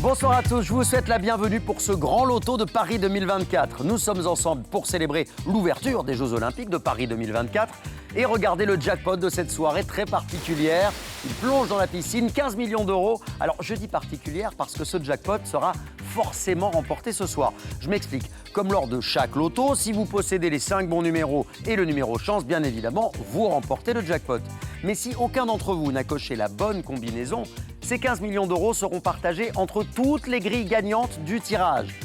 Bonsoir à tous, je vous souhaite la bienvenue pour ce grand loto de Paris 2024. Nous sommes ensemble pour célébrer l'ouverture des Jeux Olympiques de Paris 2024 et regarder le jackpot de cette soirée très particulière. Il plonge dans la piscine, 15 millions d'euros. Alors je dis particulière parce que ce jackpot sera forcément remporté ce soir. Je m'explique. Comme lors de chaque loto, si vous possédez les 5 bons numéros et le numéro chance, bien évidemment, vous remportez le jackpot. Mais si aucun d'entre vous n'a coché la bonne combinaison, ces 15 millions d'euros seront partagés entre toutes les grilles gagnantes du tirage.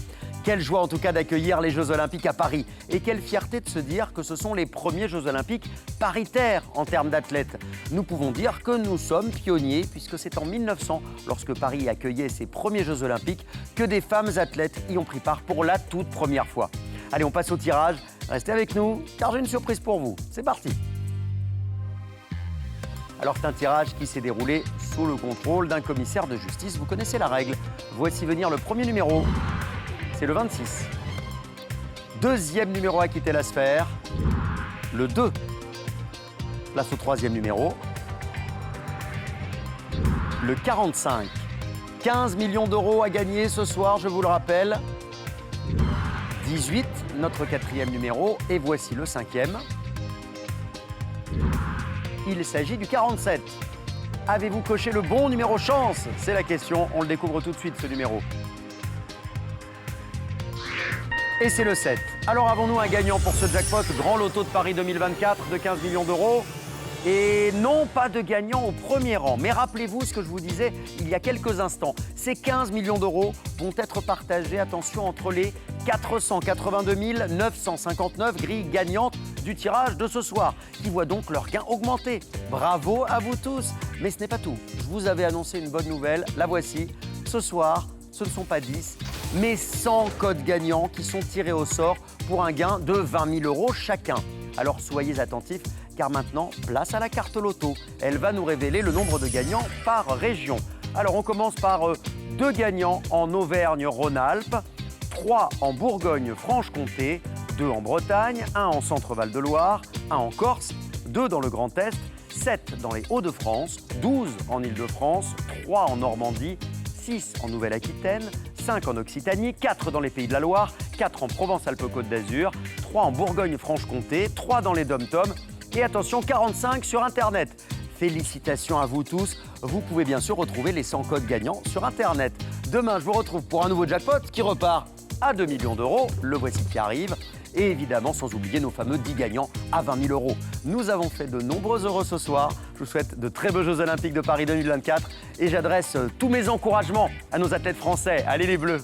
Quelle joie en tout cas d'accueillir les Jeux Olympiques à Paris et quelle fierté de se dire que ce sont les premiers Jeux Olympiques paritaires en termes d'athlètes. Nous pouvons dire que nous sommes pionniers puisque c'est en 1900, lorsque Paris accueillait ses premiers Jeux Olympiques, que des femmes athlètes y ont pris part pour la toute première fois. Allez, on passe au tirage. Restez avec nous car j'ai une surprise pour vous. C'est parti. Alors c'est un tirage qui s'est déroulé sous le contrôle d'un commissaire de justice. Vous connaissez la règle. Voici venir le premier numéro. C'est le 26. Deuxième numéro à quitter la sphère, le 2. Place au troisième numéro, le 45. 15 millions d'euros à gagner ce soir, je vous le rappelle. 18, notre quatrième numéro, et voici le cinquième. Il s'agit du 47. Avez-vous coché le bon numéro chance? C'est la question, on le découvre tout de suite ce numéro. Et c'est le 7. Alors avons-nous un gagnant pour ce jackpot Grand Loto de Paris 2024 de 15 millions d'euros? Et non, pas de gagnant au premier rang. Mais rappelez-vous ce que je vous disais il y a quelques instants. Ces 15 millions d'euros vont être partagés, attention, entre les 482 959 grilles gagnantes du tirage de ce soir, qui voient donc leur gain augmenter. Bravo à vous tous. Mais ce n'est pas tout. Je vous avais annoncé une bonne nouvelle. La voici. Ce soir, ce ne sont pas 10, mais 100 codes gagnants qui sont tirés au sort pour un gain de 20 000 euros chacun. Alors soyez attentifs, car maintenant, place à la carte loto. Elle va nous révéler le nombre de gagnants par région. Alors on commence par 2 gagnants en Auvergne-Rhône-Alpes, 3 en Bourgogne-Franche-Comté, 2 en Bretagne, 1 en Centre-Val de Loire, 1 en Corse, 2 dans le Grand Est, 7 dans les Hauts-de-France, 12 en Île-de-France, 3 en Normandie, 6 en Nouvelle-Aquitaine, 5 en Occitanie, 4 dans les Pays de la Loire, 4 en Provence-Alpes-Côte d'Azur, 3 en Bourgogne-Franche-Comté, 3 dans les Dom-Tom et attention, 45 sur Internet. Félicitations à vous tous. Vous pouvez bien sûr retrouver les 100 codes gagnants sur Internet. Demain, je vous retrouve pour un nouveau jackpot qui repart à 2 millions d'euros. Le voici qui arrive. Et évidemment, sans oublier nos fameux 10 gagnants à 20 000 euros. Nous avons fait de nombreux heureux ce soir. Je vous souhaite de très beaux Jeux Olympiques de Paris 2024. Et j'adresse tous mes encouragements à nos athlètes français. Allez les Bleus!